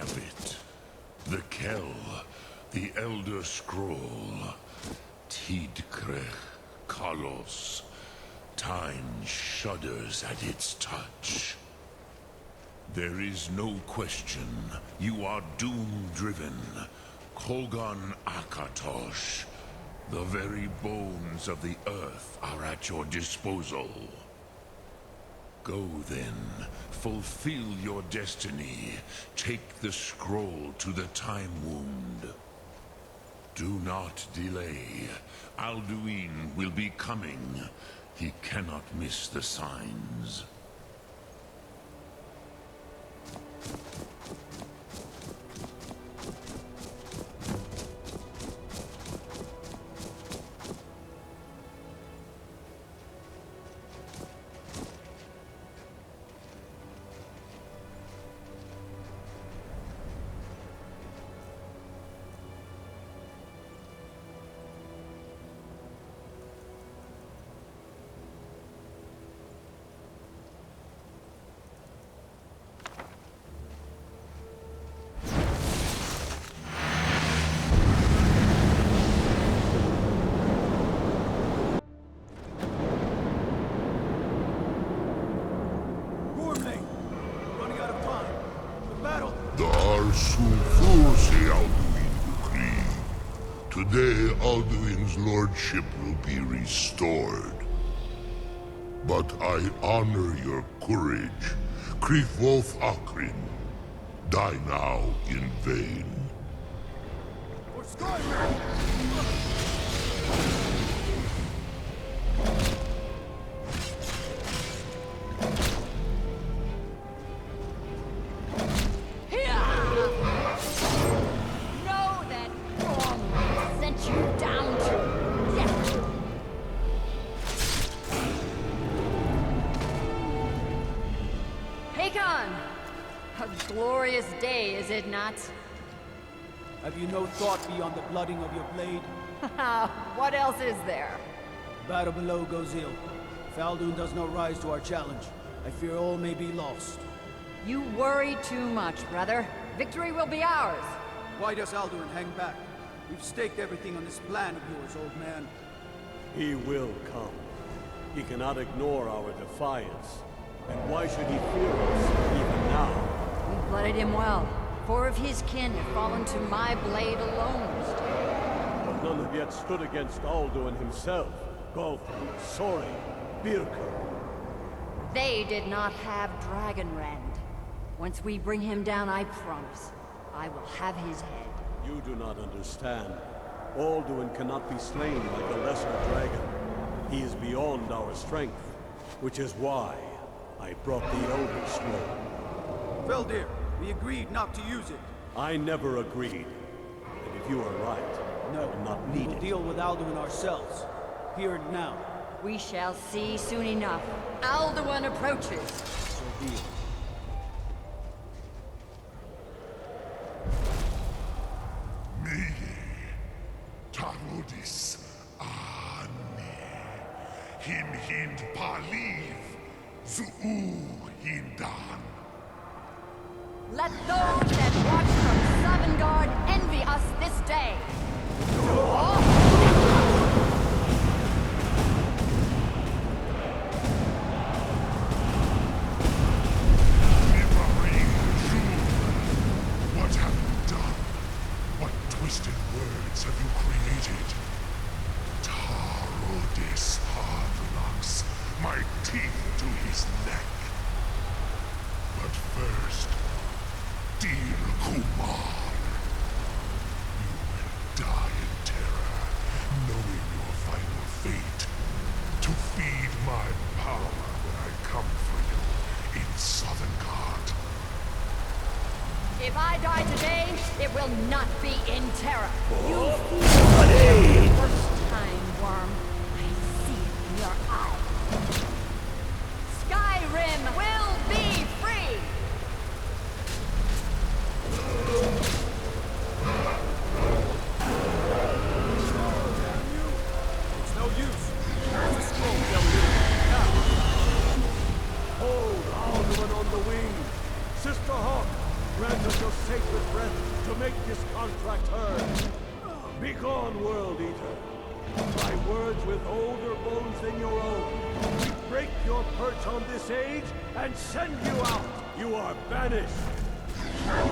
have it. The Kell, the Elder Scroll. Tidkrech Kalos. Time shudders at its touch. There is no question. You are doom-driven. Kogan Akatosh. The very bones of the earth are at your disposal. Go then. Fulfill your destiny. Take the scroll to the Time Wound. Do not delay. Alduin will be coming. He cannot miss the signs. Today, Alduin's lordship will be restored. But I honor your courage. Krifwolf Akrin. Die now in vain. For Skyrim! Glorious day, is it not? Have you no thought beyond the blooding of your blade? What else is there? The battle below goes ill. If Alduin does not rise to our challenge, I fear all may be lost. You worry too much, brother. Victory will be ours. Why does Alduin hang back? We've staked everything on this plan of yours, old man. He will come. He cannot ignore our defiance. And why should he fear us, even now? We blooded him well. 4 of his kin have fallen to my blade alone this day. But none have yet stood against Alduin himself. Gulfur, Sori, Birka. They did not have Dragonrend. Once we bring him down, I promise, I will have his head. You do not understand. Alduin cannot be slain like a lesser dragon. He is beyond our strength, which is why I brought the Elder Scroll. Feldir, we agreed not to use it. I never agreed. And if you are right, no, I will not we need will it. deal with Alduin ourselves. Here and now. We shall see soon enough. Alduin approaches. So be it. Tarodis Ani Him Hind Paliv Zuu Hindan. Let those that watch from Sovngarde envy us this day. What have you done? What twisted words have you created? Tarodis Harvelax, my teeth to his neck. But first, dear Kumar, you will die in terror, knowing your final fate. To feed my power when I come for you in Sovngarde. If I die today, it will not be in terror. You feel it the first time, worm. I see it in your eyes. Skyrim will be free! It's no use. There's a scroll, Feldir. Now. Hold Alduin on the wing! Sister Hawk, grant us your sacred on this age and send you out. You are banished. Shout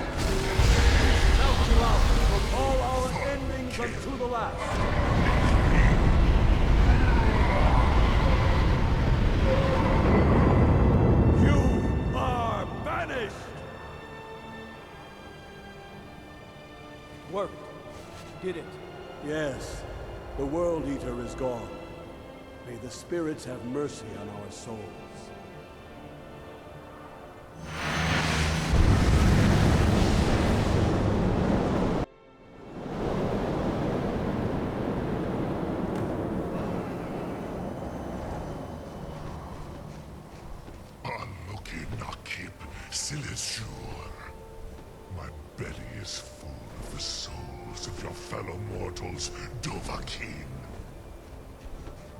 you out from all our endings unto the last. You are banished. Worked. Did it. Yes, the World Eater is gone. May the spirits have mercy on our souls. Aluki Nakib Silesur. My belly is full of the souls of your fellow mortals, Dovahkiin.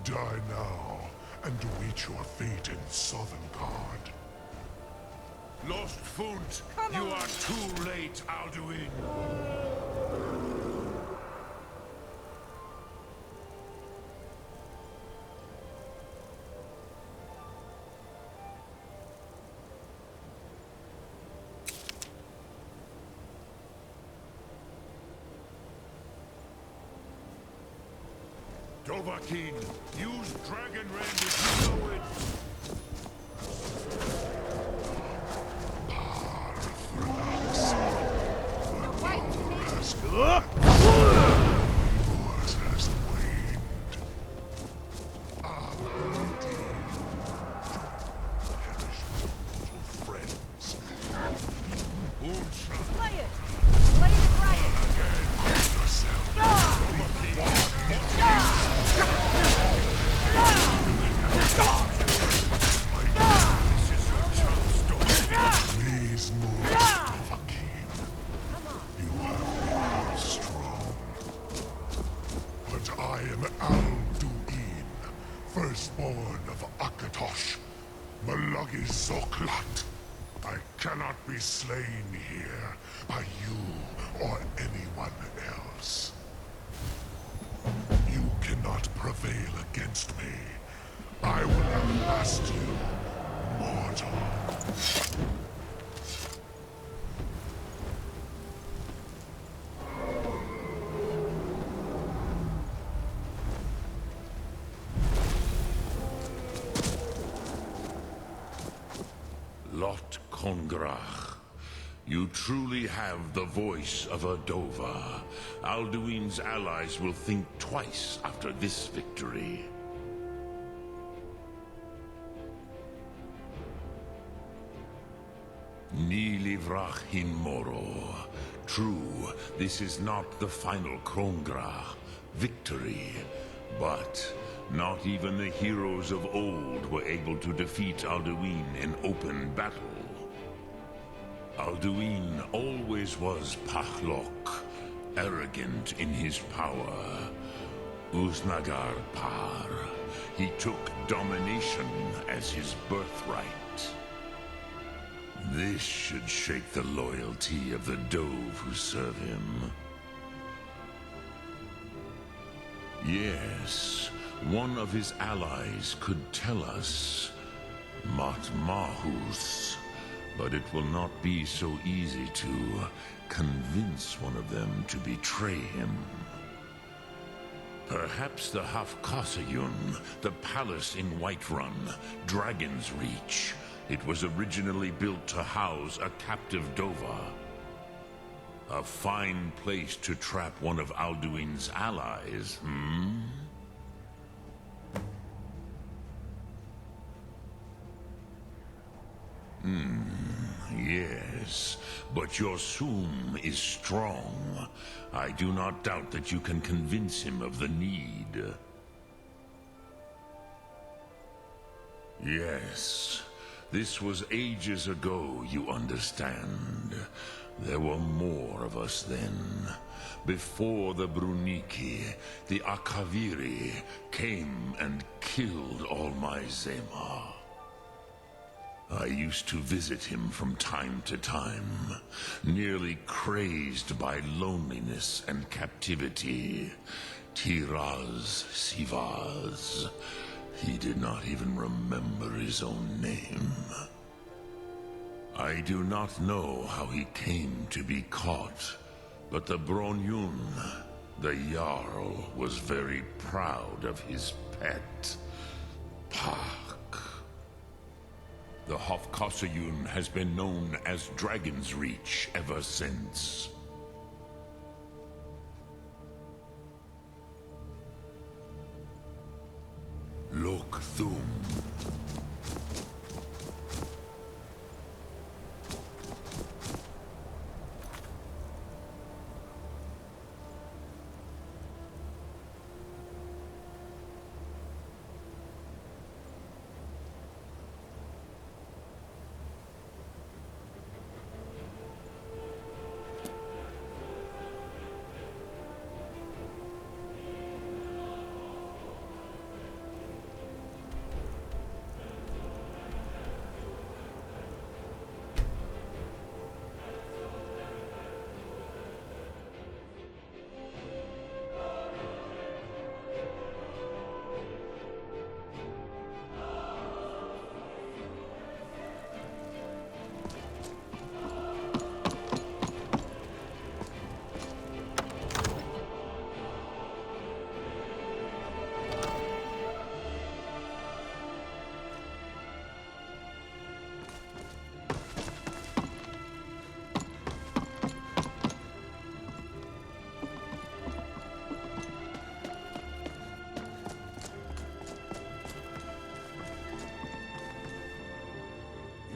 Die now, and await your fate in Sovngarde. Lost Funt, you are too late, Alduin. Dovahkiin, use Dragon Rend if you know it. Yours has waned. Perish mortal friends. Slay it! Slay the dragon! Yourself. Please move, Dovahkiin. You have been strong. But I am Alduin, firstborn of Akatosh, Malagi Zoklat. I cannot be slain here by you or anyone else. You cannot prevail against me. I will outlast you, mortal. Lot Kongrach. You truly have the voice of a Dova. Alduin's allies will think twice after this victory. Ni livrach hin moro. True, this is not the final Kongrach victory, but not even the heroes of old were able to defeat Alduin in open battle. Alduin always was Pachlok, arrogant in his power. Uznagar Par. He took domination as his birthright. This should shake the loyalty of the Dove who serve him. Yes, one of his allies could tell us Matmahus, but it will not be so easy to convince one of them to betray him. Perhaps the Hafkasayun, the palace in Whiterun, Dragon's Reach. It was originally built to house a captive Dova. A fine place to trap one of Alduin's allies, hmm? Yes, but your Sum is strong. I do not doubt that you can convince him of the need. Yes, this was ages ago, you understand. There were more of us then. Before the Bruniki, the Akaviri came and killed all my Zema. I used to visit him from time to time, nearly crazed by loneliness and captivity. Tiraz Sivaz. He did not even remember his own name. I do not know how he came to be caught, but the Bronyun, the Jarl, was very proud of his pet, Pak. The Hofkossayun has been known as Dragon's Reach ever since. Look Thum.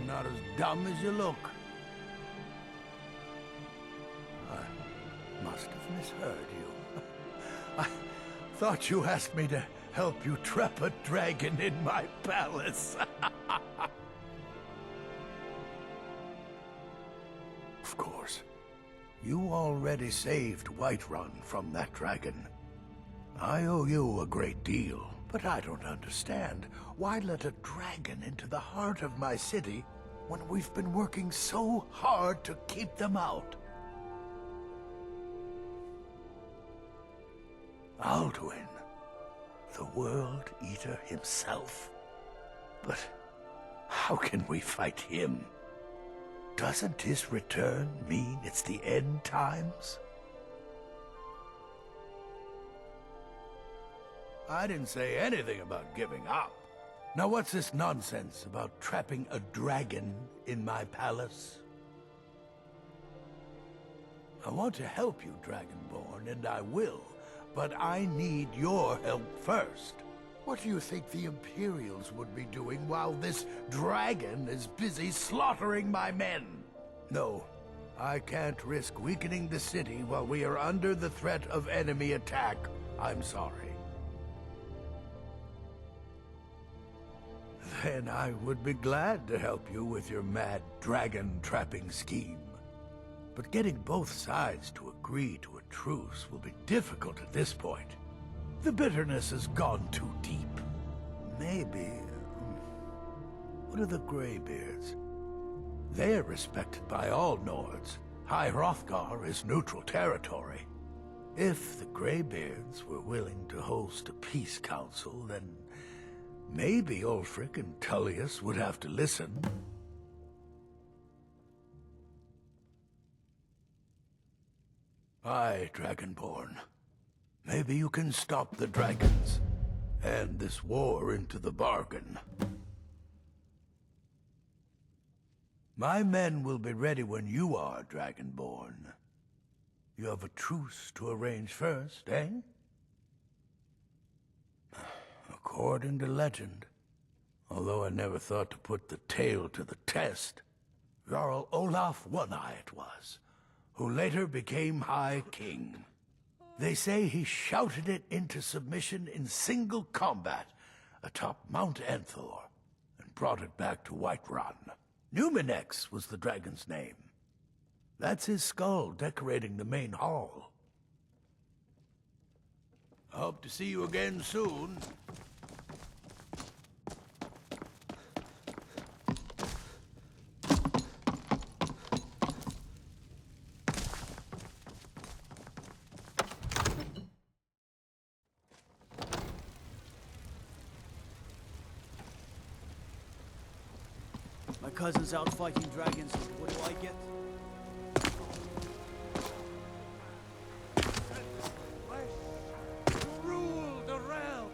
Not as dumb as you look. I must have misheard you. I thought you asked me to help you trap a dragon in my palace. Of course. You already saved Whiterun from that dragon. I owe you a great deal, but I don't understand. Why let a dragon into the heart of my city when we've been working so hard to keep them out? Alduin, the World Eater himself. But how can we fight him? Doesn't his return mean it's the end times? I didn't say anything about giving up. Now what's this nonsense about trapping a dragon in my palace? I want to help you, Dragonborn, and I will, but I need your help first. What do you think the Imperials would be doing while this dragon is busy slaughtering my men? No, I can't risk weakening the city while we are under the threat of enemy attack. I'm sorry. Then I would be glad to help you with your mad dragon-trapping scheme. But getting both sides to agree to a truce will be difficult at this point. The bitterness has gone too deep. Maybe... what are the Greybeards? They're respected by all Nords. High Hrothgar is neutral territory. If the Greybeards were willing to host a peace council, then maybe Ulfric and Tullius would have to listen. Aye, Dragonborn. Maybe you can stop the dragons, and this war into the bargain. My men will be ready when you are, Dragonborn. You have a truce to arrange first, eh? According to legend, although I never thought to put the tale to the test, Jarl Olaf One-Eye it was, who later became High King. They say he shouted it into submission in single combat atop Mount Anthor, and brought it back to Whiterun. Numinex was the dragon's name. That's his skull decorating the main hall. I hope to see you again soon. My cousin's out fighting dragons. What do I get? Rule the realm!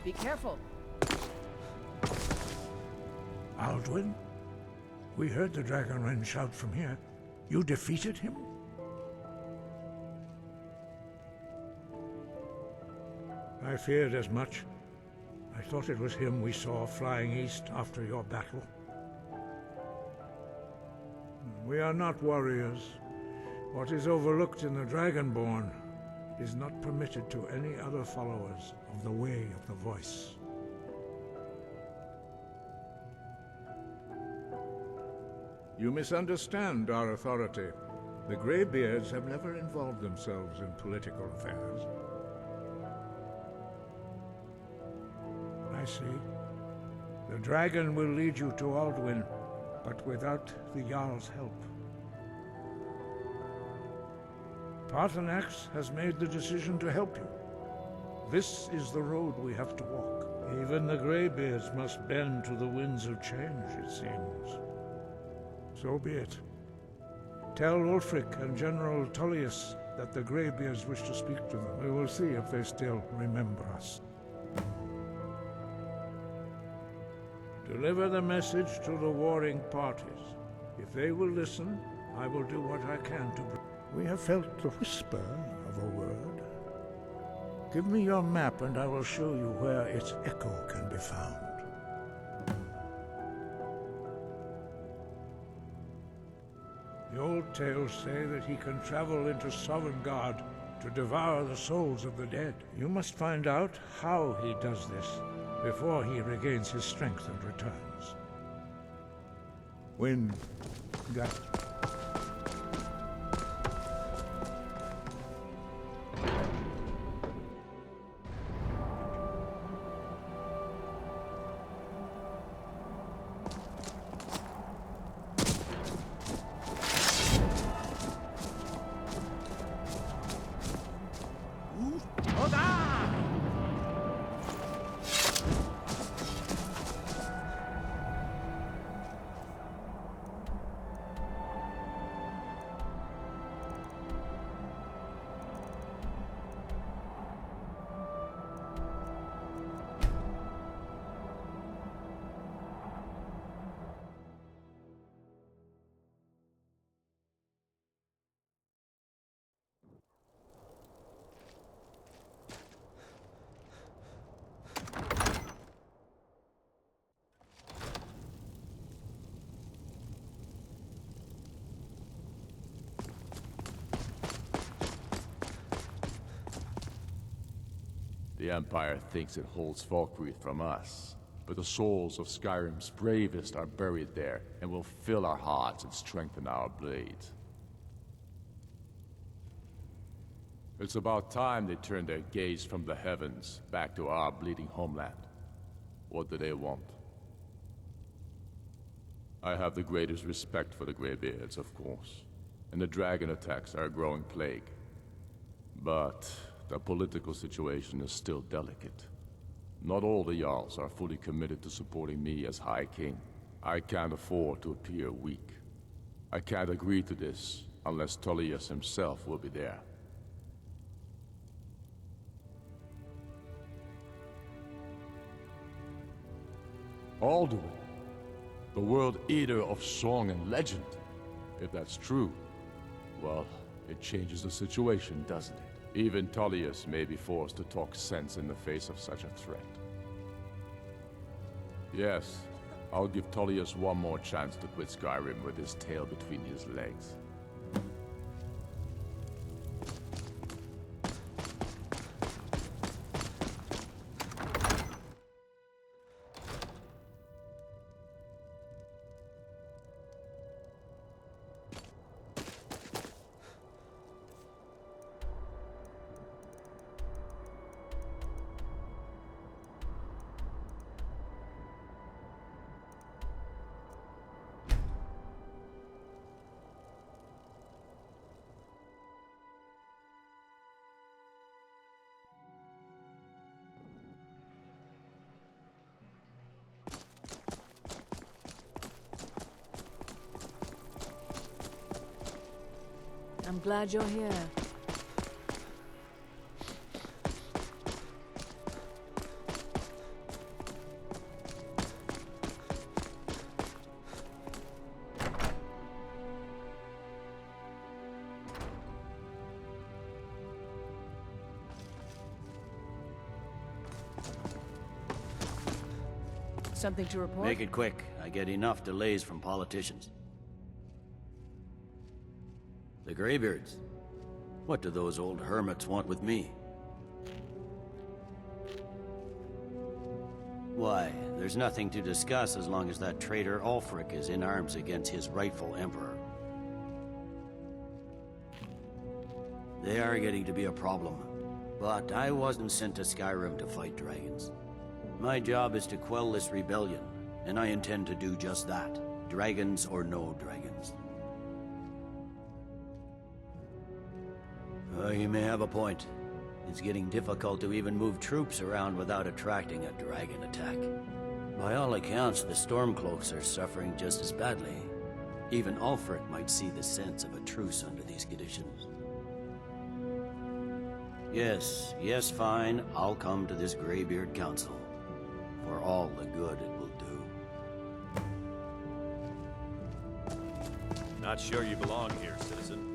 Be careful. Alduin? We heard the Dragonren shout from here. You defeated him? I feared as much. I thought it was him we saw flying east after your battle. We are not warriors. What is overlooked in the Dragonborn is not permitted to any other followers of the Way of the Voice. You misunderstand our authority. The Greybeards have never involved themselves in political affairs. I see. The dragon will lead you to Alduin, but without the Jarl's help. Paarthurnax has made the decision to help you. This is the road we have to walk. Even the Greybeards must bend to the winds of change, it seems. So be it. Tell Ulfric and General Tullius that the Greybeards wish to speak to them. We will see if they still remember us. Deliver the message to the warring parties. If they will listen, I will do what I can to bring. We have felt the whisper of a word. Give me your map and I will show you where its echo can be found. The old tales say that he can travel into Sovngarde to devour the souls of the dead. You must find out how he does this before he regains his strength and returns. Wind, gust. The Empire thinks it holds Valkyrie from us, but the souls of Skyrim's bravest are buried there and will fill our hearts and strengthen our blades. It's about time they turned their gaze from the heavens back to our bleeding homeland. What do they want? I have the greatest respect for the Greybeards, of course, and the dragon attacks are a growing plague. But the political situation is still delicate. Not all the Jarls are fully committed to supporting me as High King. I can't afford to appear weak. I can't agree to this unless Tullius himself will be there. Alduin, the World Eater of song and legend. If that's true, well, it changes the situation, doesn't it? Even Tullius may be forced to talk sense in the face of such a threat. Yes, I'll give Tullius one more chance to quit Skyrim with his tail between his legs. I'm glad you're here. Something to report? Make it quick. I get enough delays from politicians. The Greybeards. What do those old hermits want with me? Why, there's nothing to discuss as long as that traitor Ulfric is in arms against his rightful emperor. They are getting to be a problem, but I wasn't sent to Skyrim to fight dragons. My job is to quell this rebellion, and I intend to do just that, dragons or no dragons. You may have a point. It's getting difficult to even move troops around without attracting a dragon attack. By all accounts, the Stormcloaks are suffering just as badly. Even Ulfric might see the sense of a truce under these conditions. Yes, fine. I'll come to this Greybeard Council. For all the good it will do. Not sure you belong here, citizen.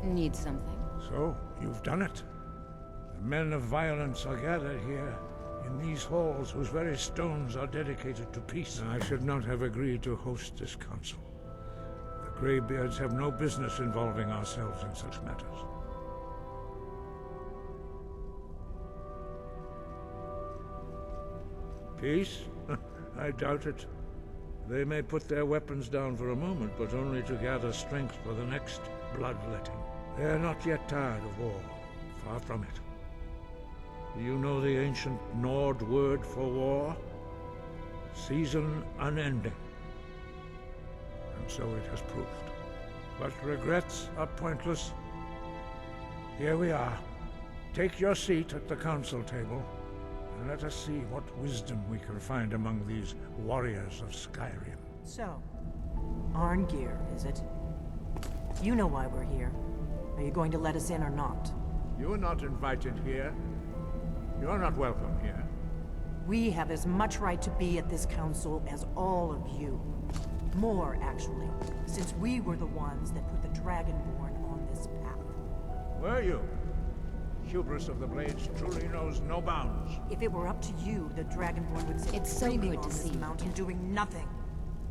Need something. So, you've done it. The men of violence are gathered here, in these halls whose very stones are dedicated to peace. I should not have agreed to host this council. The Greybeards have no business involving ourselves in such matters. Peace? I doubt it. They may put their weapons down for a moment, but only to gather strength for the next bloodletting. They are not yet tired of war. Far from it. Do you know the ancient Nord word for war? Season unending. And so it has proved. But regrets are pointless. Here we are. Take your seat at the council table, and let us see what wisdom we can find among these warriors of Skyrim. So, Arngeir, is it? You know why we're here. Are you going to let us in or not? You are not invited here. You're not welcome here. We have as much right to be at this council as all of you. More, actually, since we were the ones that put the Dragonborn on this path. Were you? Hubris of the Blades truly knows no bounds. If it were up to you, the Dragonborn would sit It's so screaming good to on this see you mountain doing nothing.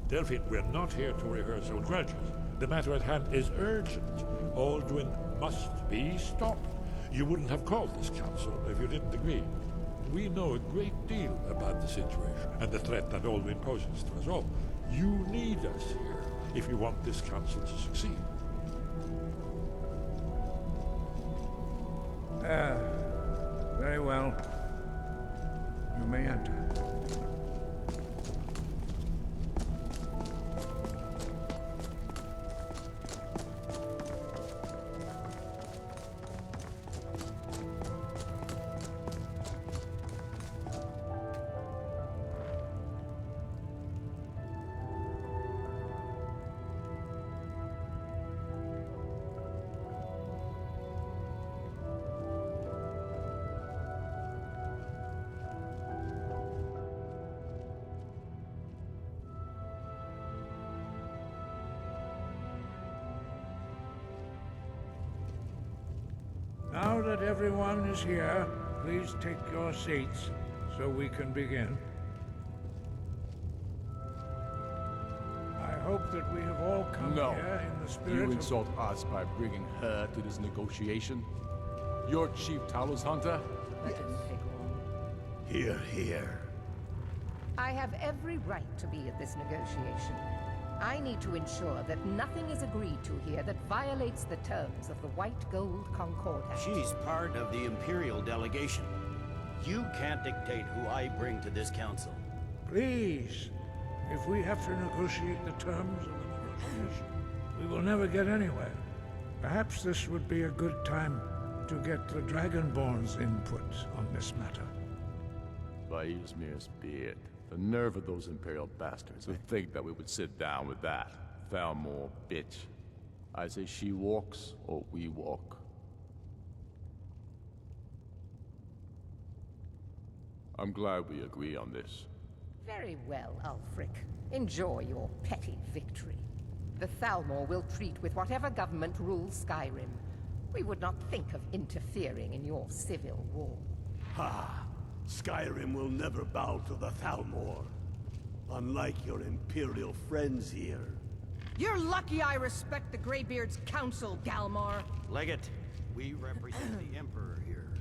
Delphine, we're not here to rehearse old grudges. The matter at hand is urgent. Alduin must be stopped. You wouldn't have called this council if you didn't agree. We know a great deal about the situation and the threat that Alduin poses to us all. You need us here if you want this council to succeed. Very well. You may enter. Now that everyone is here, please take your seats so we can begin. I hope that we have all come here in the spirit You of... insult us by bringing her to this negotiation? Your chief Talos Hunter? That didn't take long. Hear, hear. I have every right to be at this negotiation. I need to ensure that nothing is agreed to here that violates the terms of the White Gold Concordat. She's part of the Imperial delegation. You can't dictate who I bring to this council. Please, if we have to negotiate the terms of the negotiation, we will never get anywhere. Perhaps this would be a good time to get the Dragonborn's input on this matter. By Ysmir's beard. The nerve of those Imperial bastards to think that we would sit down with that. Thalmor bitch. I say she walks, or we walk. I'm glad we agree on this. Very well, Ulfric. Enjoy your petty victory. The Thalmor will treat with whatever government rules Skyrim. We would not think of interfering in your civil war. Ha! Skyrim will never bow to the Thalmor. Unlike your Imperial friends here. You're lucky I respect the Greybeard's council, Galmar. Legate, we represent the Emperor here.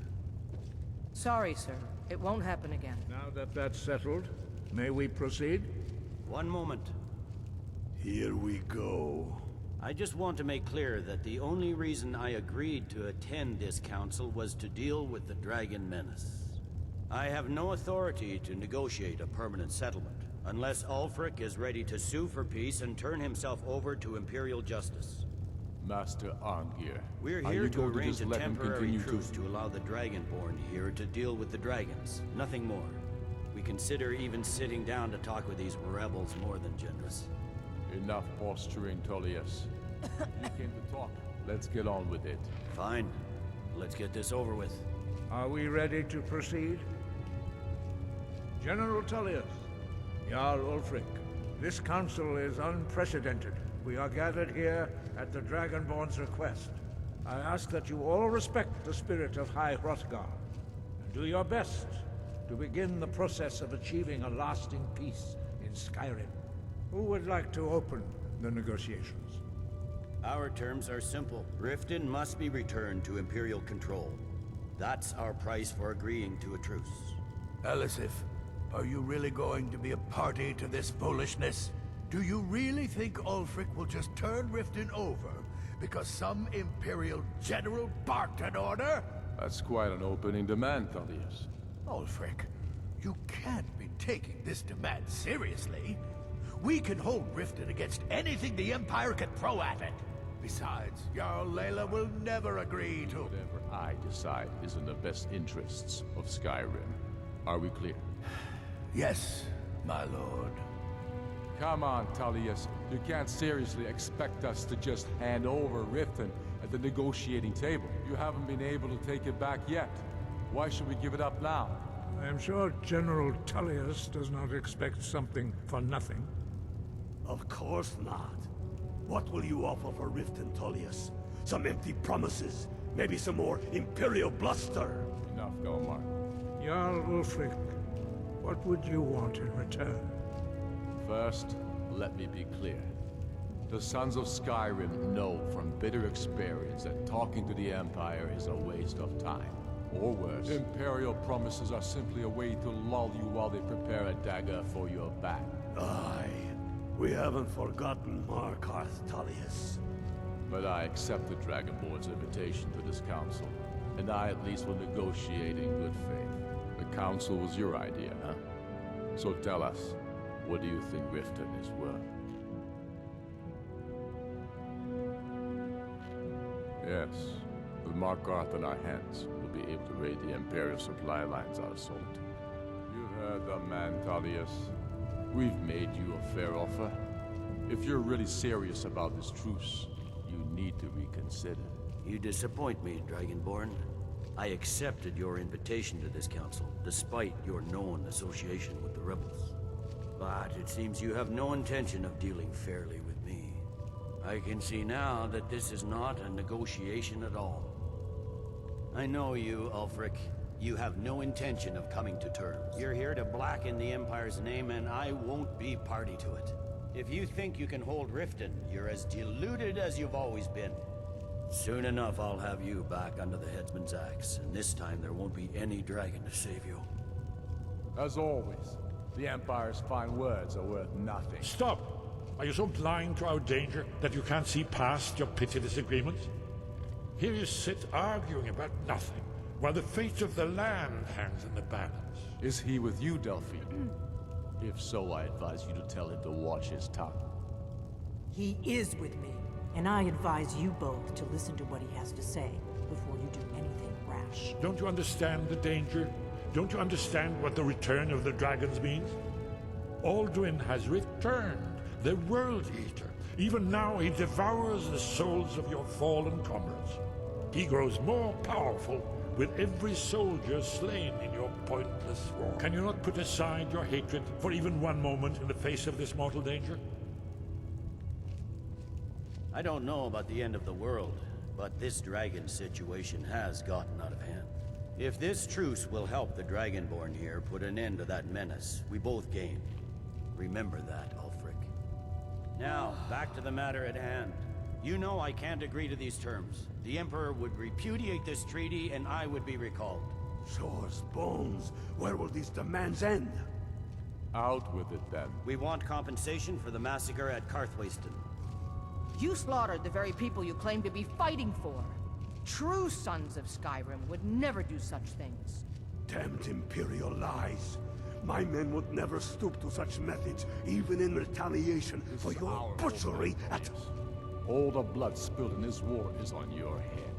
Sorry, sir. It won't happen again. Now that that's settled, may we proceed? One moment. Here we go. I just want to make clear that the only reason I agreed to attend this council was to deal with the Dragon Menace. I have no authority to negotiate a permanent settlement, unless Ulfric is ready to sue for peace and turn himself over to Imperial justice. Master Arngeir, We're are here you to going arrange just a let him temporary continue truce to allow the Dragonborn here to deal with the dragons. Nothing more. We consider even sitting down to talk with these rebels more than generous. Enough posturing, Tullius. You came to talk. Let's get on with it. Fine. Let's get this over with. Are we ready to proceed? General Tullius, Jarl Ulfric, this council is unprecedented. We are gathered here at the Dragonborn's request. I ask that you all respect the spirit of High Hrothgar, and do your best to begin the process of achieving a lasting peace in Skyrim. Who would like to open the negotiations? Our terms are simple. Riften must be returned to Imperial control. That's our price for agreeing to a truce. Elisif, are you really going to be a party to this foolishness? Do you really think Ulfric will just turn Riften over because some Imperial general barked an order? That's quite an opening demand, Thaddeus. Ulfric, you can't be taking this demand seriously. We can hold Riften against anything the Empire can throw at it. Besides, Jarl Layla will never agree to... Whatever I decide is in the best interests of Skyrim. Are we clear? Yes, my lord. Come on, Thaddeus. You can't seriously expect us to just hand over Riften at the negotiating table. You haven't been able to take it back yet. Why should we give it up now? I am sure General Tullius does not expect something for nothing. Of course not. What will you offer for Riften, Tullius? Some empty promises? Maybe some more Imperial bluster? Enough, Galmar. Jarl Ulfric, what would you want in return? First, let me be clear. The Sons of Skyrim know from bitter experience that talking to the Empire is a waste of time. Or worse, Imperial promises are simply a way to lull you while they prepare a dagger for your back. Aye. We haven't forgotten Markarth, Tullius. But I accept the Dragonborn's invitation to this council, and I at least will negotiate in good faith. The council was your idea, huh? So tell us, what do you think Riften is worth? Yes, with Markarth in our hands, we'll be able to raid the Imperial supply lines out of Solitude. You heard the man, Thaddeus. We've made you a fair offer. If you're really serious about this truce, you need to reconsider. You disappoint me, Dragonborn. I accepted your invitation to this council, despite your known association with the rebels. But it seems you have no intention of dealing fairly with me. I can see now that this is not a negotiation at all. I know you, Ulfric. You have no intention of coming to terms. You're here to blacken the Empire's name, and I won't be party to it. If you think you can hold Riften, you're as deluded as you've always been. Soon enough, I'll have you back under the headsman's axe, and this time there won't be any dragon to save you. As always, the Empire's fine words are worth nothing. Stop! Are you so blind to our danger that you can't see past your petty disagreements? Here you sit arguing about nothing, while the fate of the land hangs in the balance. Is he with you, Delphine? If so, I advise you to tell him to watch his tongue. He is with me, and I advise you both to listen to what he has to say before you do anything rash. Don't you understand the danger? Don't you understand what the return of the dragons means? Alduin has returned, the World Eater. Even now he devours the souls of your fallen comrades. He grows more powerful with every soldier slain in your pointless war. Can you not put aside your hatred for even one moment in the face of this mortal danger? I don't know about the end of the world, but this dragon situation has gotten out of hand. If this truce will help the Dragonborn here put an end to that menace, we both gain. Remember that, Ulfric. Now, back to the matter at hand. You know I can't agree to these terms. The Emperor would repudiate this treaty, and I would be recalled. Shores, bones, where will these demands end? Out with it, then. We want compensation for the massacre at Karthwasten. You slaughtered the very people you claim to be fighting for. True sons of Skyrim would never do such things. Damned Imperial lies. My men would never stoop to such methods, even in retaliation for your butchery at... All the blood spilled in this war is on your head.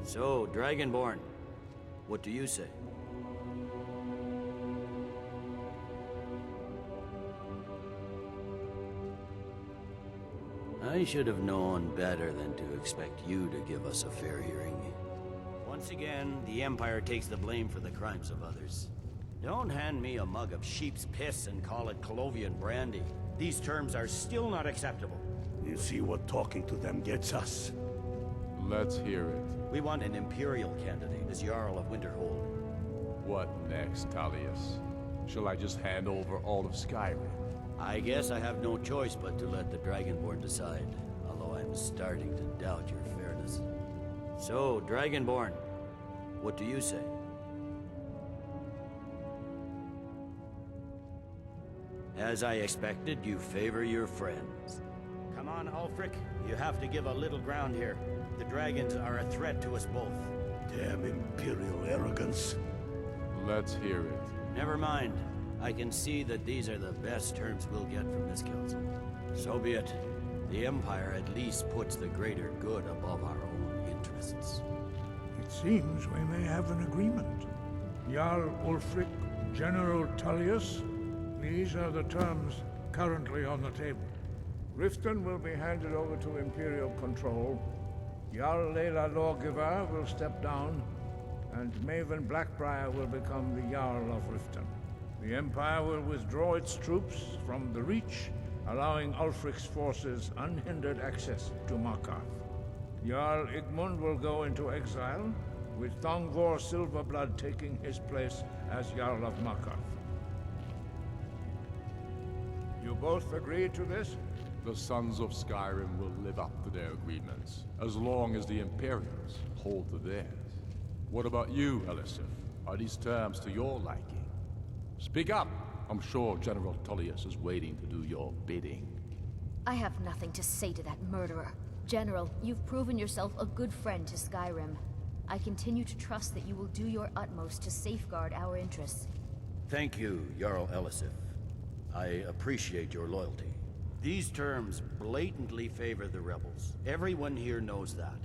So, Dragonborn, what do you say? I should have known better than to expect you to give us a fair hearing. Once again, the Empire takes the blame for the crimes of others. Don't hand me a mug of sheep's piss and call it Colovian brandy. These terms are still not acceptable. You see what talking to them gets us? Let's hear it. We want an Imperial candidate as Jarl of Winterhold. What next, Tullius? Shall I just hand over all of Skyrim? I guess I have no choice but to let the Dragonborn decide, although I'm starting to doubt your fairness. So, Dragonborn, what do you say? As I expected, you favor your friends. Come on, Ulfric. You have to give a little ground here. The dragons are a threat to us both. Damn Imperial arrogance. Let's hear it. Never mind. I can see that these are the best terms we'll get from this council. So be it. The Empire at least puts the greater good above our own interests. It seems we may have an agreement. Jarl Ulfric, General Tullius, these are the terms currently on the table. Riften will be handed over to Imperial control. Jarl Layla Lawgiver will step down, and Maven Blackbriar will become the Jarl of Riften. The Empire will withdraw its troops from the Reach, allowing Ulfric's forces unhindered access to Markarth. Jarl Igmund will go into exile, with Thongvor Silverblood taking his place as Jarl of Markarth. You both agree to this? The Sons of Skyrim will live up to their agreements, as long as the Imperials hold to theirs. What about you, Elisif? Are these terms to your liking? Speak up! I'm sure General Tullius is waiting to do your bidding. I have nothing to say to that murderer. General, you've proven yourself a good friend to Skyrim. I continue to trust that you will do your utmost to safeguard our interests. Thank you, Jarl Elisif. I appreciate your loyalty. These terms blatantly favor the rebels. Everyone here knows that.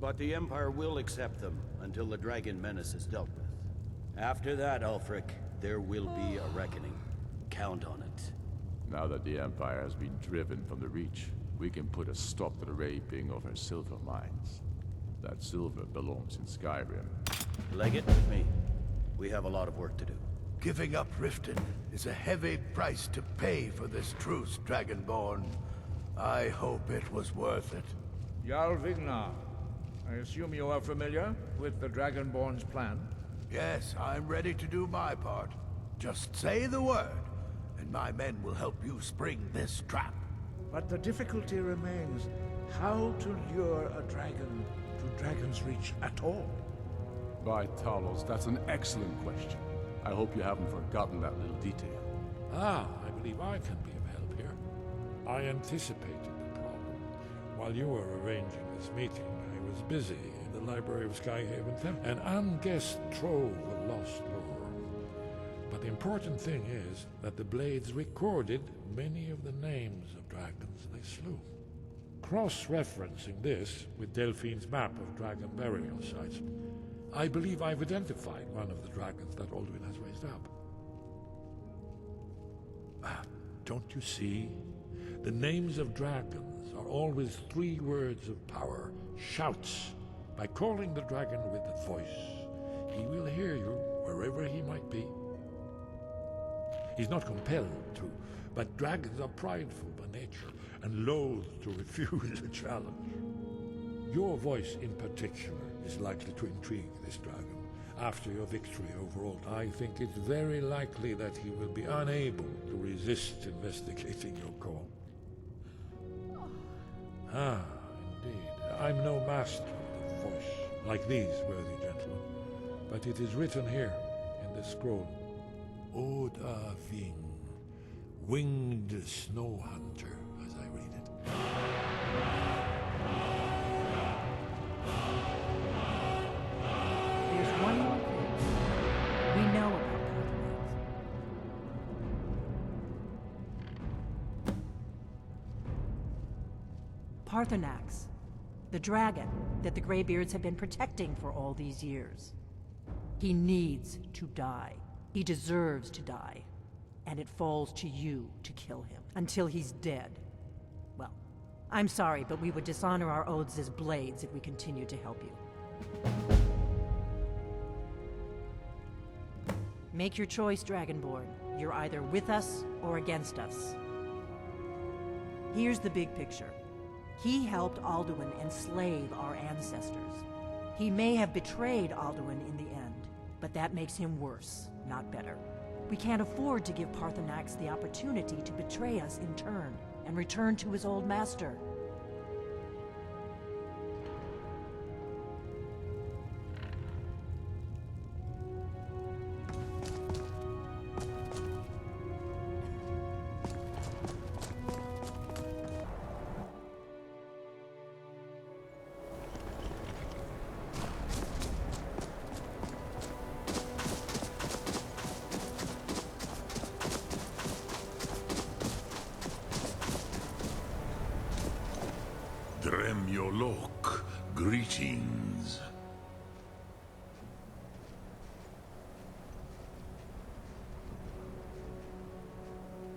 But the Empire will accept them until the Dragon Menace is dealt with. After that, Ulfric, there will be a reckoning. Count on it. Now that the Empire has been driven from the Reach, we can put a stop to the raping of her silver mines. That silver belongs in Skyrim. Leg it with me. We have a lot of work to do. Giving up Riften is a heavy price to pay for this truce, Dragonborn. I hope it was worth it. Jarl Vignar, I assume you are familiar with the Dragonborn's plan? Yes, I'm ready to do my part. Just say the word, and my men will help you spring this trap. But the difficulty remains how to lure a dragon to Dragon's Reach at all. By Talos, that's an excellent question. I hope you haven't forgotten that little detail. Ah, I believe I can be of help here. I anticipated the problem. While you were arranging this meeting, I was busy in the library of Skyhaven Temple, an unguessed trove of lost lore. But the important thing is that the Blades recorded many of the names of dragons they slew. Cross-referencing this with Delphine's map of dragon burial sites, I believe I've identified one of the dragons that Alduin has raised up. Don't you see? The names of dragons are always 3 words of power, shouts. By calling the dragon with a voice, he will hear you wherever he might be. He's not compelled to, but dragons are prideful by nature and loath to refuse a challenge. Your voice in particular is likely to intrigue this dragon. After your victory over Old, I think it's very likely that he will be unable to resist investigating your call. Ah, indeed. I'm no master of the voice, like these worthy gentlemen. But it is written here, in this scroll. Oda Ving, winged snow hunter, as I read it. There's one more thing we know about Parthenax, the dragon that the Greybeards have been protecting for all these years. He needs to die. He deserves to die. And it falls to you to kill him until he's dead. Well, I'm sorry, but we would dishonor our oaths as Blades if we continued to help you. Make your choice, Dragonborn. You're either with us or against us. Here's the big picture. He helped Alduin enslave our ancestors. He may have betrayed Alduin in the end, but that makes him worse, not better. We can't afford to give Parthenax the opportunity to betray us in turn and return to his old master. Dremyolok, greetings.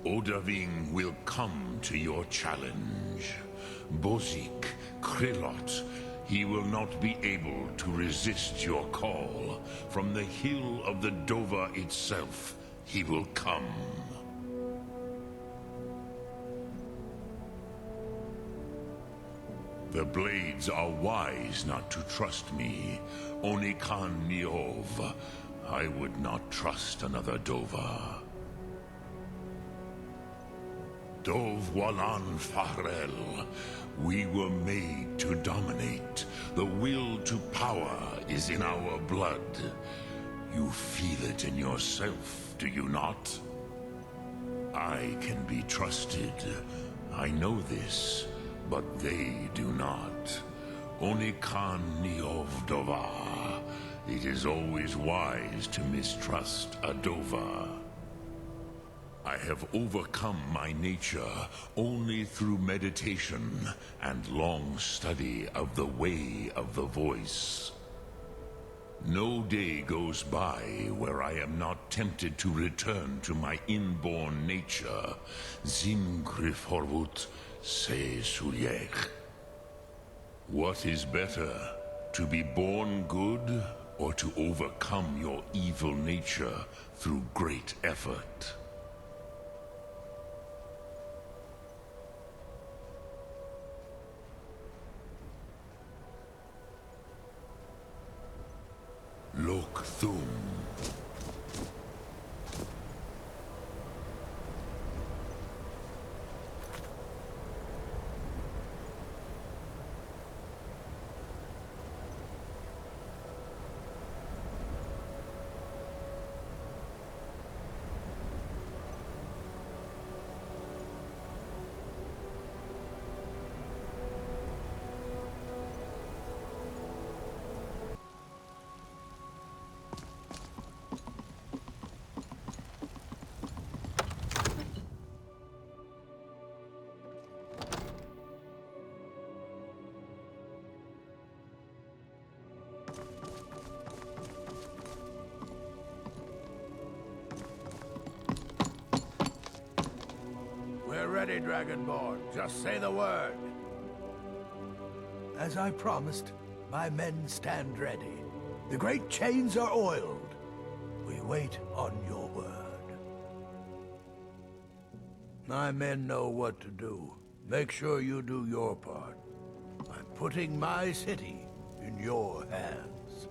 Odaving will come to your challenge. Bozik, Krillot, he will not be able to resist your call. From the hill of the Dova itself, he will come. The Blades are wise not to trust me. Onikan Niov. I would not trust another Dova. Dov Walan Farel. We were made to dominate. The will to power is in our blood. You feel it in yourself, do you not? I can be trusted. I know this, but they do not. Onikan Niov Dova. It is always wise to mistrust a Dova. I have overcome my nature only through meditation and long study of the way of the voice. No day goes by where I am not tempted to return to my inborn nature. Zimgrifhorvut se Suryech. What is better, to be born good or to overcome your evil nature through great effort? Lok Thum. We're ready, Dragonborn. Just say the word. As I promised, my men stand ready. The great chains are oiled. We wait on your word. My men know what to do. Make sure you do your part. I'm putting my city in your hands.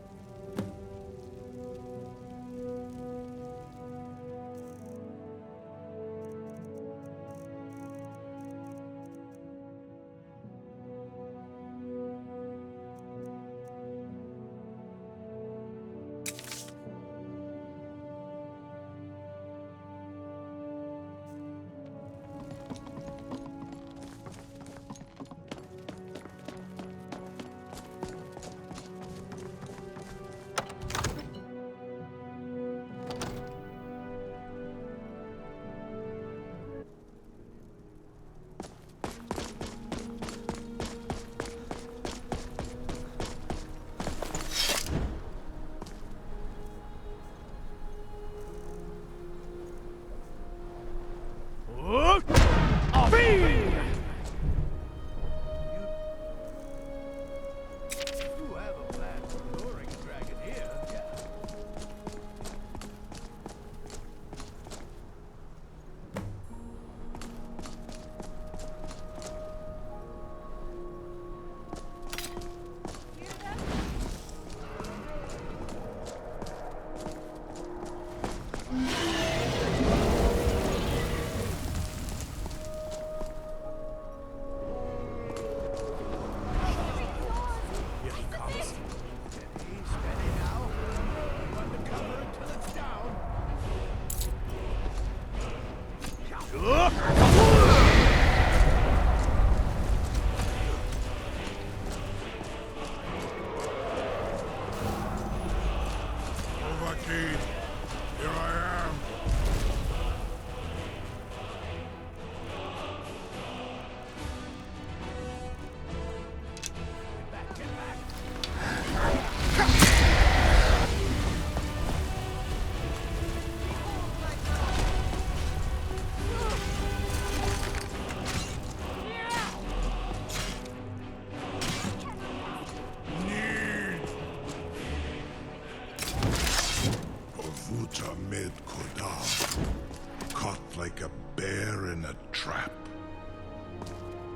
snare in a trap.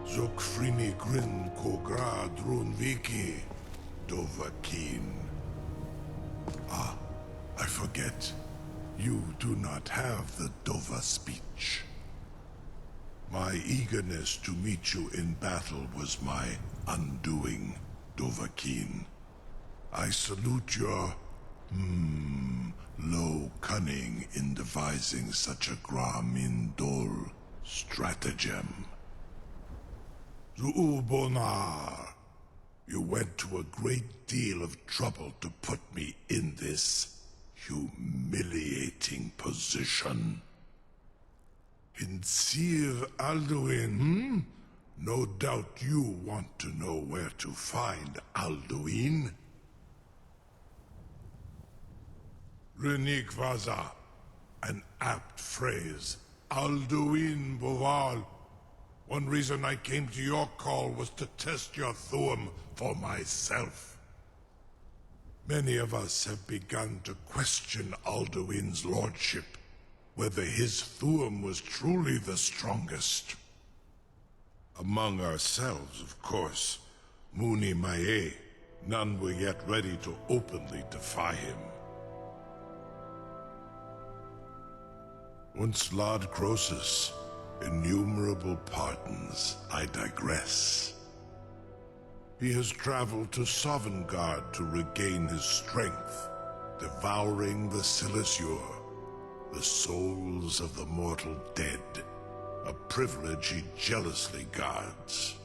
Zok frini grin kogra drun viki, Dovahkiin. Ah, I forget. You do not have the Dova speech. My eagerness to meet you in battle was my undoing, Dovahkiin. I salute your, low cunning in devising such a Gramin Dol stratagem. Zuubonar, you went to a great deal of trouble to put me in this humiliating position. Insir Alduin, No doubt you want to know where to find Alduin. Renik Vaza, an apt phrase. Alduin Boval. One reason I came to your call was to test your Thuum for myself. Many of us have begun to question Alduin's lordship, whether his Thuum was truly the strongest. Among ourselves, of course, Muni Mae, none were yet ready to openly defy him. Once Lord Croesus, innumerable pardons, I digress. He has traveled to Sovngarde to regain his strength, devouring the Silesur, the souls of the mortal dead, a privilege he jealously guards.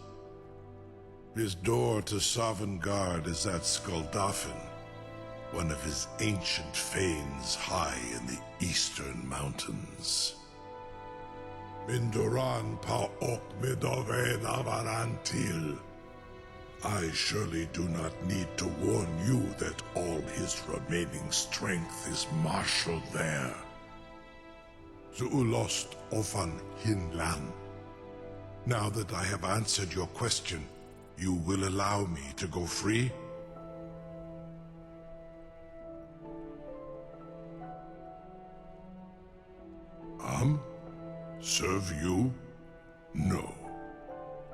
His door to Sovngarde is at Skuldafn, one of his ancient fanes high in the eastern mountains. Mindoran pa ok midove navarantil. I surely do not need to warn you that all his remaining strength is marshaled there. Zuulost ofan hinlan. Now that I have answered your question, you will allow me to go free? Serve you? No.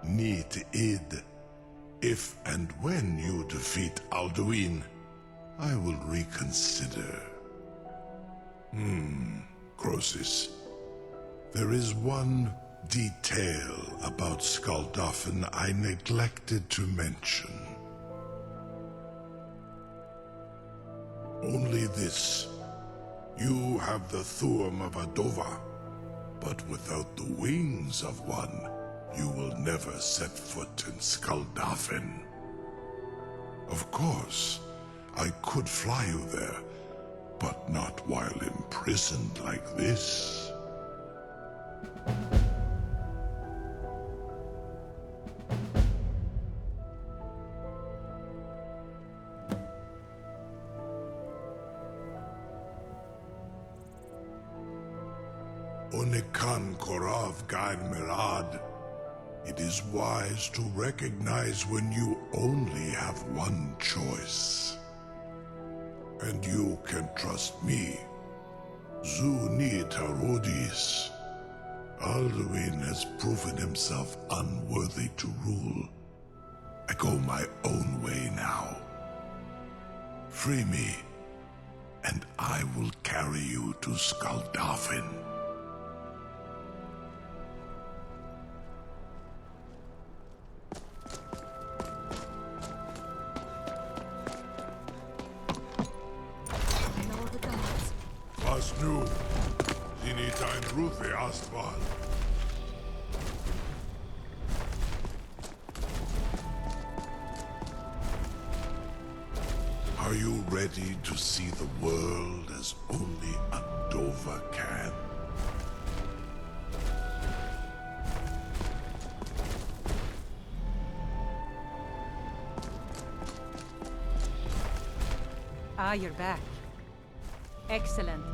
Need id. If and when you defeat Alduin, I will reconsider. Croesus. There is one detail about Skuldafn I neglected to mention. Only this. You have the Thuum of Adova, but without the wings of one, you will never set foot in Skuldafn. Of course, I could fly you there, but not while imprisoned like this. Onikan Korav Gain Mirad. It is wise to recognize when you only have one choice. And you can trust me. Zuni Tarodis. Alduin has proven himself unworthy to rule. I go my own way now. Free me, and I will carry you to Skuldafn. Nu, Zinita and Ruthi Astval. Are you ready to see the world as only a Dova can? Ah, you're back. Excellent.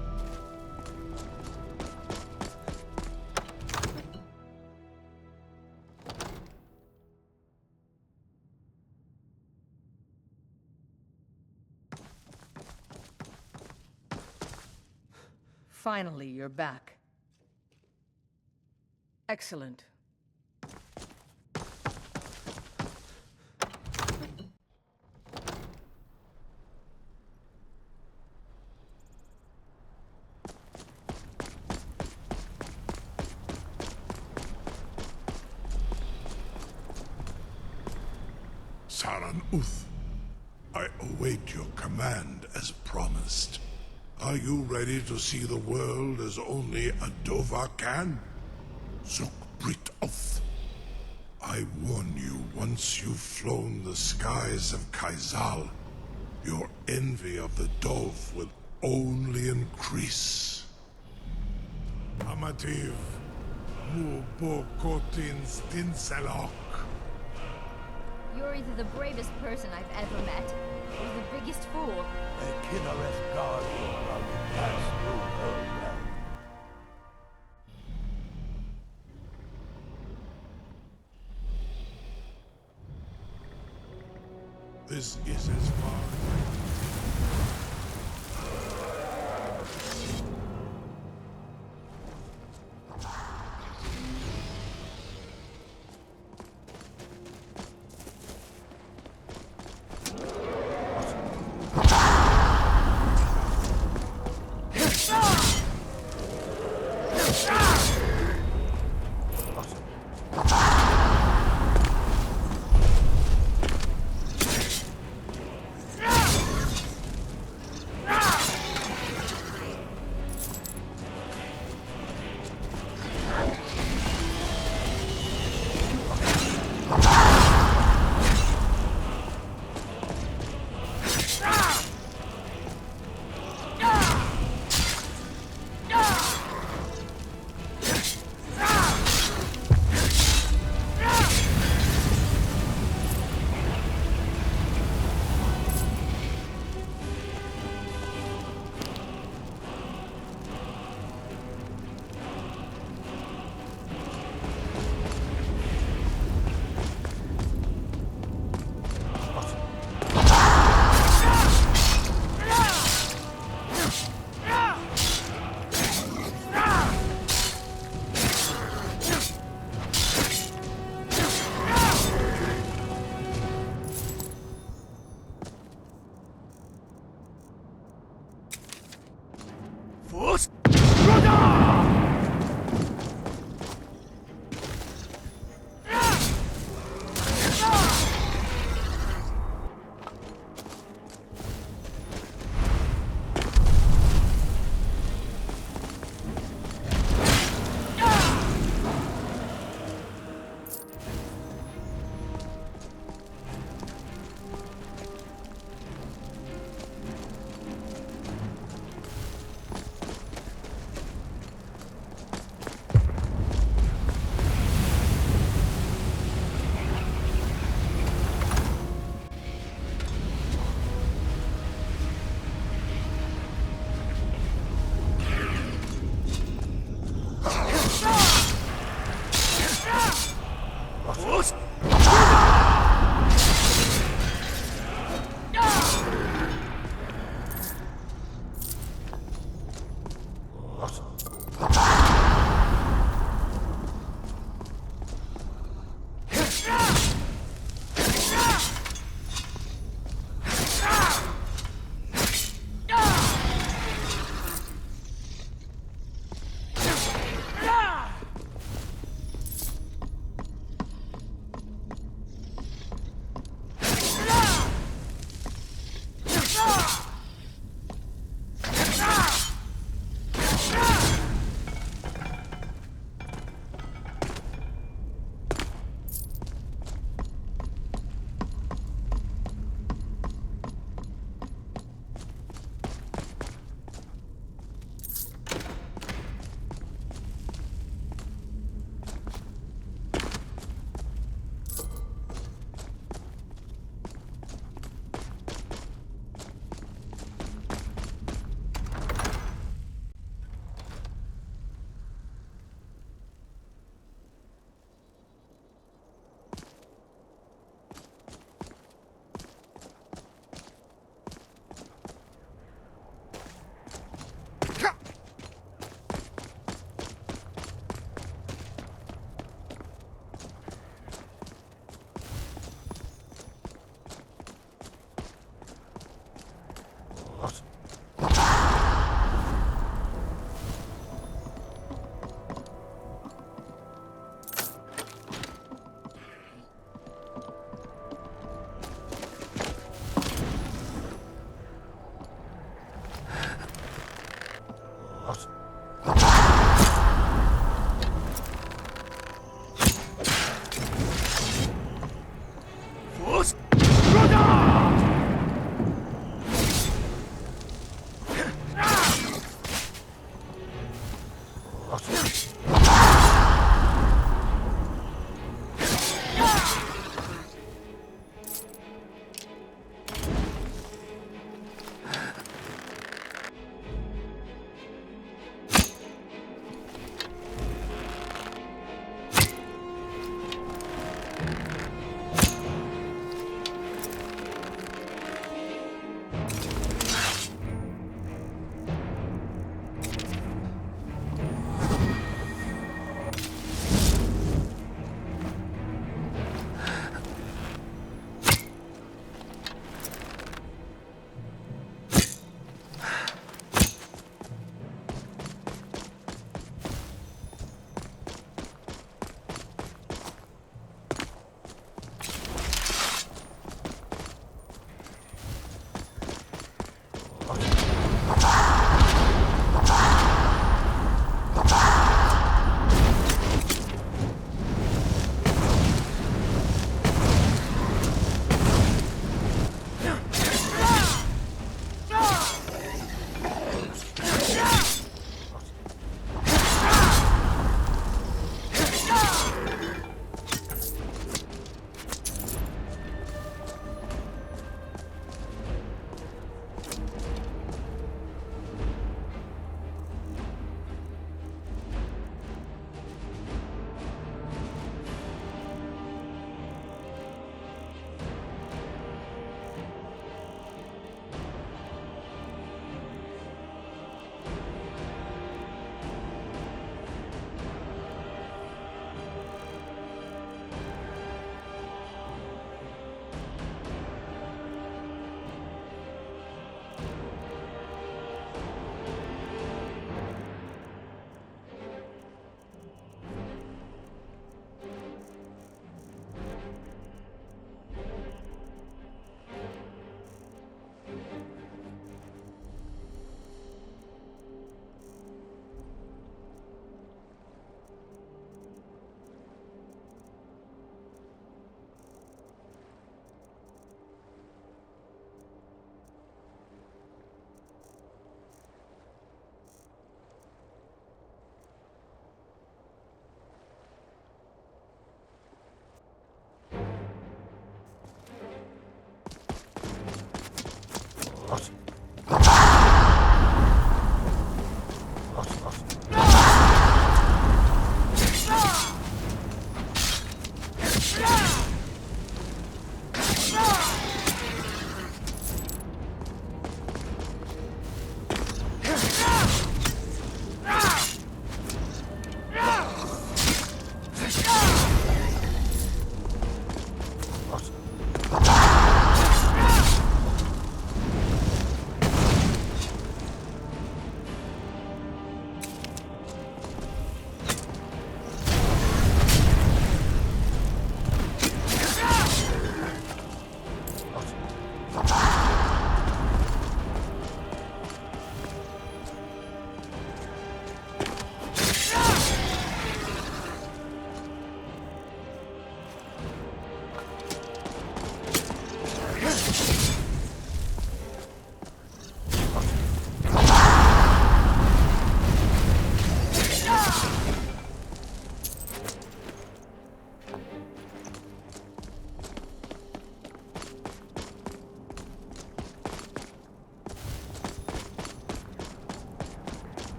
Finally, you're back. Excellent. Saran Uth, I await your command as promised. Are you ready to see the world as only a Dova can? Zuk Brit Oth. I warn you, once you've flown the skies of Kaizal, your envy of the Dove will only increase. Amativ, mu bo kotin stinselok. You're either the bravest person I've ever met, or the biggest fool. A Kinnereth guardian of the past through her realm. This is as far.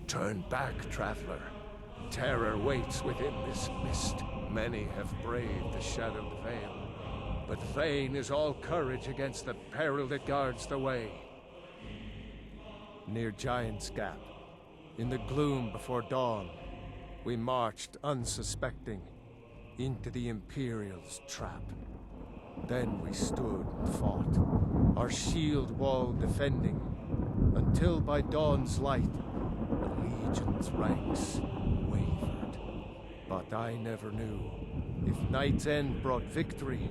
Turn back, traveler. Terror waits within this mist. Many have braved the shadowed veil, but vain is all courage against the peril that guards the way. Near Giant's Gap, in the gloom before dawn, we marched unsuspecting into the Imperial's trap. Then we stood and fought, our shield wall defending, until by dawn's light, the Legion's ranks wavered. But I never knew if Night's End brought victory,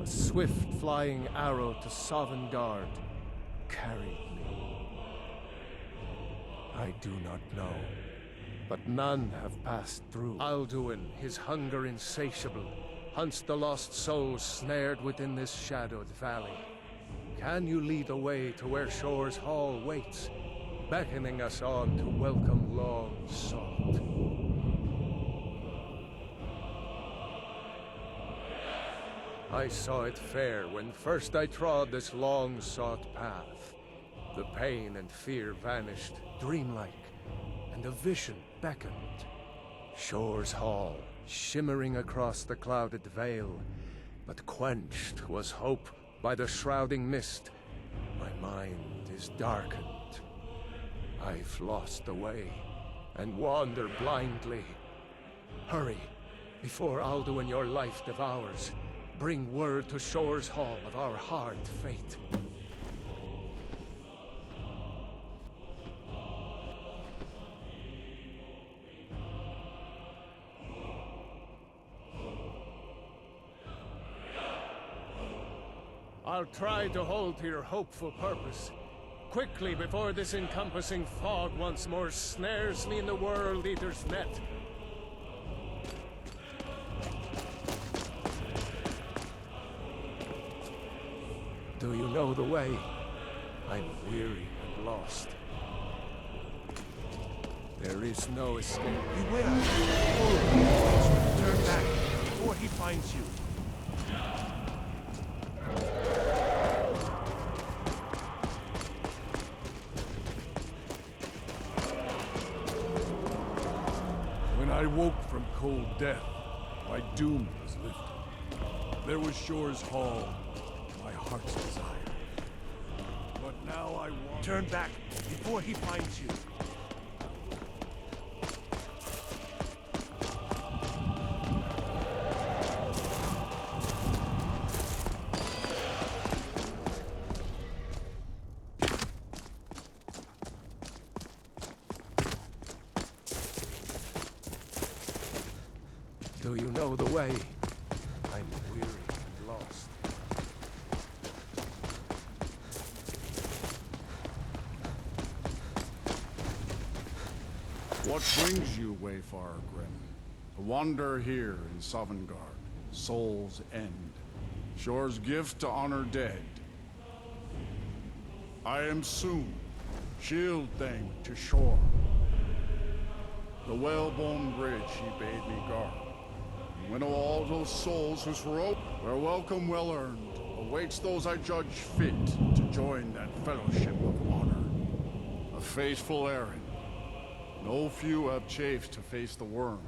a swift flying arrow to Sovngarde carried me. I do not know, but none have passed through. Alduin, his hunger insatiable, hunts the lost souls snared within this shadowed valley. Can you lead the way to where Shore's Hall waits, beckoning us on to welcome long sought? I saw it fair when first I trod this long-sought path. The pain and fear vanished, dreamlike, and a vision beckoned. Shore's Hall, shimmering across the clouded veil, but quenched was hope by the shrouding mist. My mind is darkened. I've lost the way, and wander blindly. Hurry, before Alduin your life devours. Bring word to Shore's Hall of our hard fate. I'll try to hold to your hopeful purpose. Quickly, before this encompassing fog once more snares me in the World Eater's net. Do you know the way? I'm weary and lost. There is no escape. Beware! Turn back before he finds you. When I woke from cold death, my doom was lifted. There was Shore's Hall, my heart's desire. But now I want... Turn back before he finds you. Do you know the way? I'm weary and lost. What brings you, Wayfarer Grim? To wander here in Sovngarde, Soul's End, Shore's gift to honor dead. I am Soon, shield thing to Shore. The whalebone bridge he bade me guard. And winnow all those souls whose heroic, where welcome well earned, awaits those I judge fit to join that fellowship of honor. A faithful errand. No few have chafed to face the worm,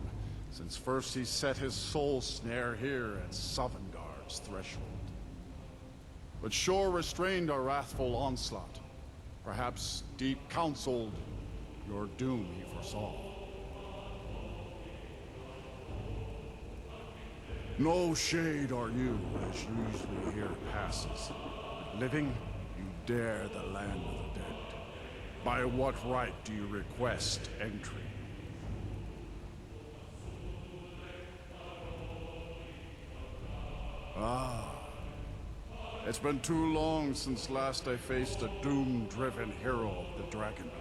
since first he set his soul snare here at Sovngarde's threshold. But Shore restrained our wrathful onslaught. Perhaps deep counseled, your doom he foresaw. No shade are you, as usually here passes. But living, you dare the land of the dead. By what right do you request entry? Ah. It's been too long since last I faced a doom-driven hero of the Dragonlight.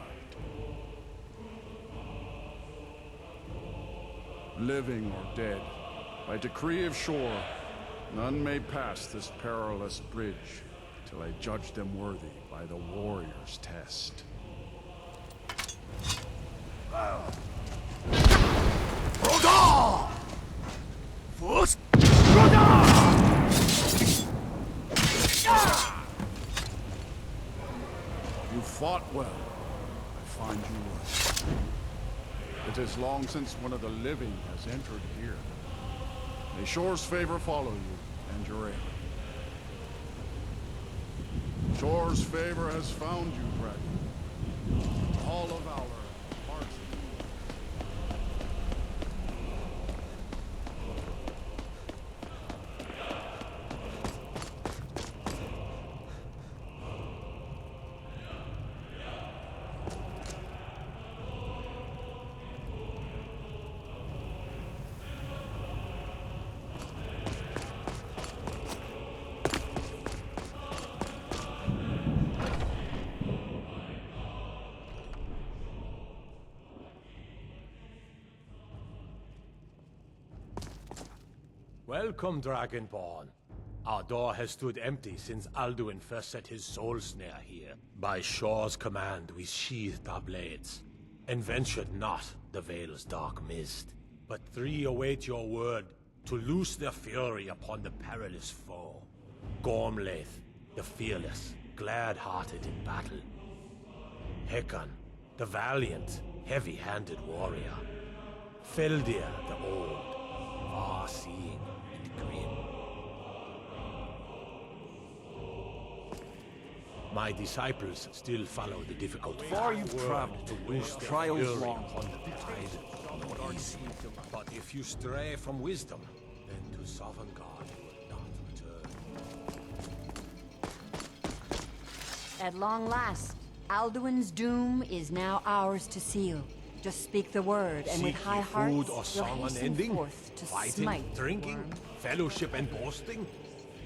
Living or dead, by decree of Shore, none may pass this perilous bridge till I judge them worthy by the warrior's test. Roda! First, Roda! You fought well. I find you would. It is long since one of the living has entered here. May Shore's favor follow you and your aid. Shore's favor has found you, Dragon. Hall of Valor. Welcome, Dragonborn. Our door has stood empty since Alduin first set his soul snare here. By Shore's command, we sheathed our blades, and ventured not the Vale's dark mist. But three await your word to loose their fury upon the perilous foe. Gormlaith, the fearless, glad-hearted in battle. Hekon, the valiant, heavy-handed warrior. Feldir, the old, far-seeing and grim. My disciples still follow the difficult Far path you've traveled, to loose their trials fury long. upon the tide. Easy. But if you stray from wisdom, then to Sovngarde you will not return. At long last, Alduin's doom is now ours to seal. Just speak the word, and with Seek high ye hearts, food or we'll song hasten unending? forth to Fighting, smite the drinking, worm. fellowship and boasting?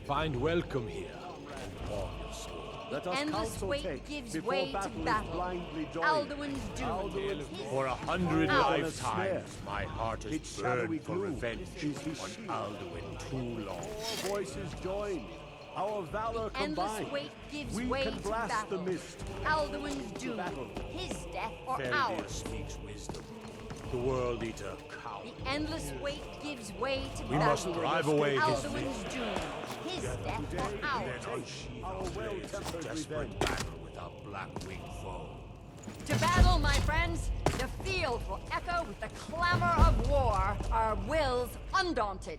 Find welcome here, and pour your soul. Let us Endless counsel weight take gives before way to battle is battle. blindly joined. Alduin's doom. For 100 Ours. lifetimes, my heart has Its shadowy burned for gloom revenge is his on shield. Alduin too long. Our voices joined, our valor Endless combined. weight gives We way can to blast battle. the mist. Alduin's doom. His death or Feldir ours. speaks wisdom. The World Eater cow. The endless weight gives way to We battle. must drive away his Alduin's doom. His death or ours. Then unsheathe our blades in desperate battle with our black-winged foe. To battle, my friends! The field will echo with the clamor of war, our wills undaunted.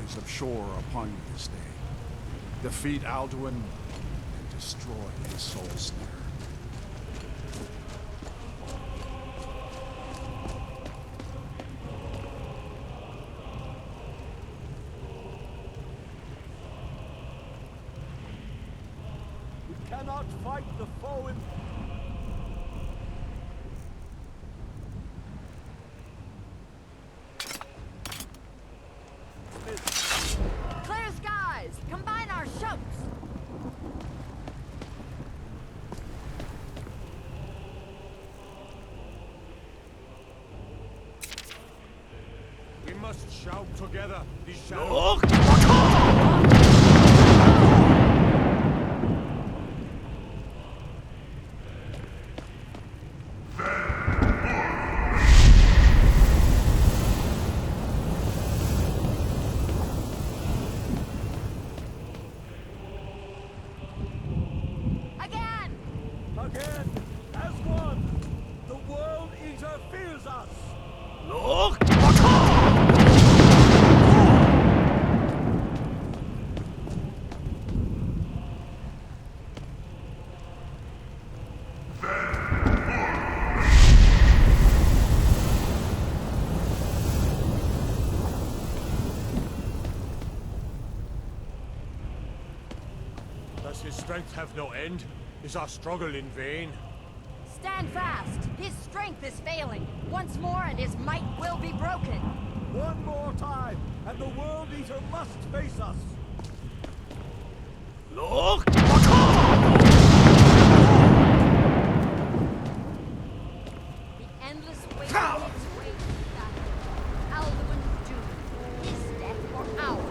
eyes of Shore upon you this day. Defeat Alduin and destroy his soul snare. We cannot fight the foe in... Clear skies! Combine our shouts! We must shout together. These shadows... Again, as one, the World Eater fears us! Does his strength have no end? Is our struggle in vain? Stand fast! His strength is failing. Once more and his might will be broken. One more time, and the World Eater must face us! The endless weight of his way to battle. Alduin's doom. His death or ours.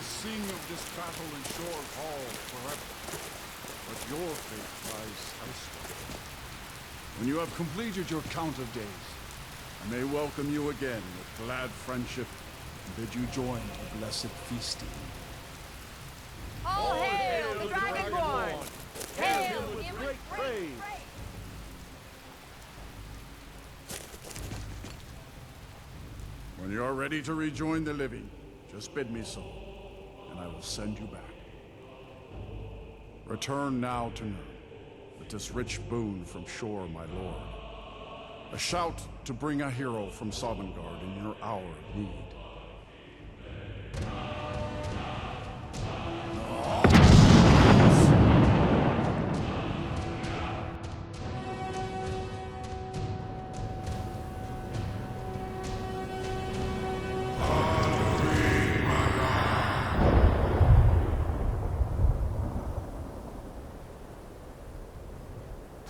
sing of this battle in Shore's Hall forever. But your fate lies elsewhere. When you have completed your count of days, I may welcome you again with glad friendship and bid you join the blessed feasting. All hail the Dragonborn! Hail with great praise! When you are ready to rejoin the living, just bid me so, and I will send you back. Return now to Nurn, with this rich boon from Shore, my lord. A shout to bring a hero from Sovngarde in your hour of need.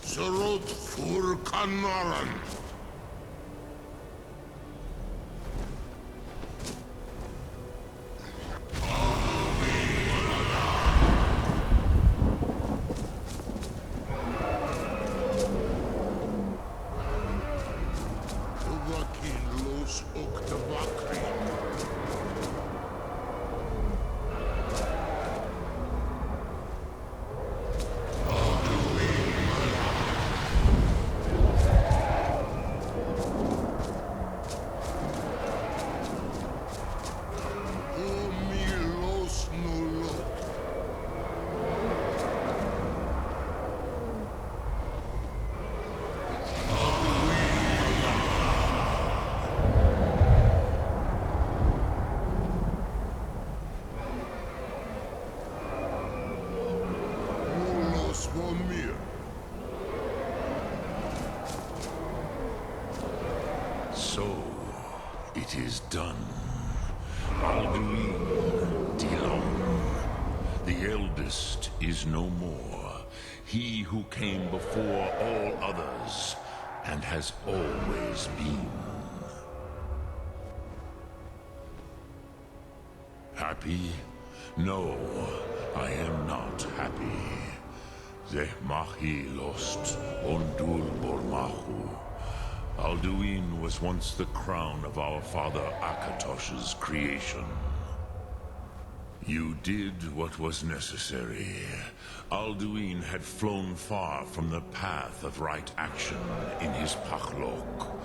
Serot fur Kanaran. So, it is done. Alduin, Dilon, the eldest is no more. He who came before all others, and has always been. Happy? No, I am not happy. Zeh mahi lost ondur bormahu. Alduin was once the crown of our father Akatosh's creation. You did what was necessary. Alduin had flown far from the path of right action in his pachlok,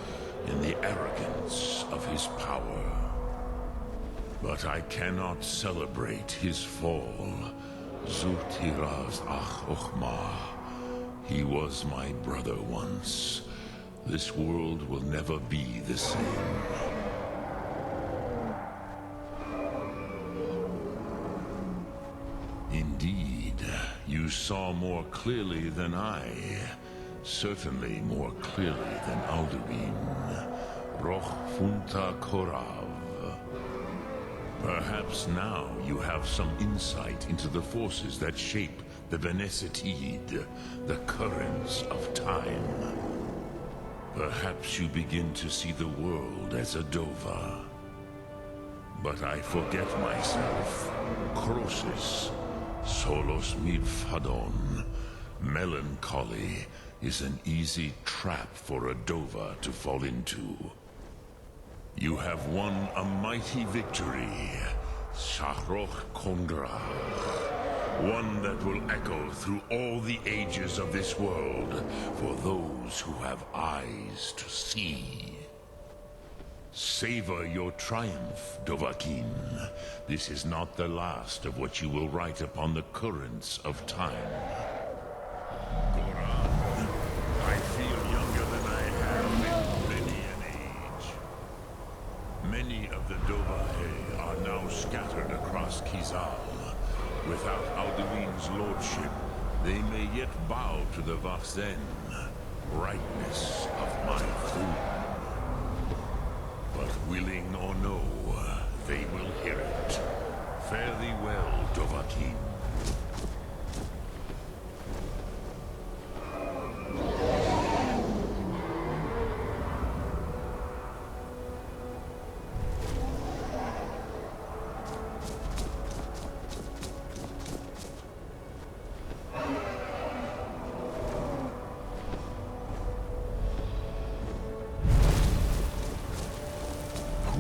in the arrogance of his power. But I cannot celebrate his fall. Zutiraz ach ochma. He was my brother once. This world will never be the same. Indeed, you saw more clearly than I. Certainly more clearly than Alduin. Roch funta korav. Perhaps now you have some insight into the forces that shape the Benesitid, the currents of time. Perhaps you begin to see the world as a Dova. But I forget myself. Crosis, solos midfadon. Melancholy is an easy trap for a Dova to fall into. You have won a mighty victory, Shahroch Kondrach. One that will echo through all the ages of this world for those who have eyes to see. Savor your triumph, Dovahkiin. This is not the last of what you will write upon the currents of time. Goran, I feel younger than I have in many an age. Many of the Dovahe are now scattered across Kizal. Without Alduin's lordship, they may yet bow to the Vachzen, brightness of my throne. But willing or no, they will hear it. Fare thee well, Dovahkiin.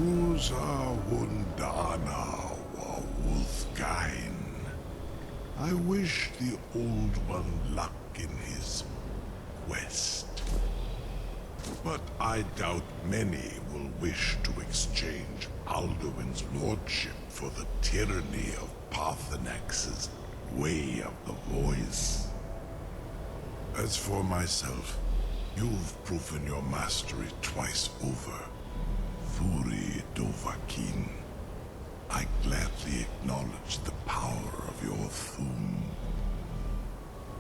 Kruza Wundana wa Wolfgain. I wish the Old One luck in his quest. But I doubt many will wish to exchange Alduin's lordship for the tyranny of Parthenax's Way of the Voice. As for myself, you've proven your mastery twice over. Furi Dovahkiin. I gladly acknowledge the power of your Thum.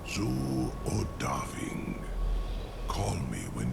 Zu Odaving. Call me when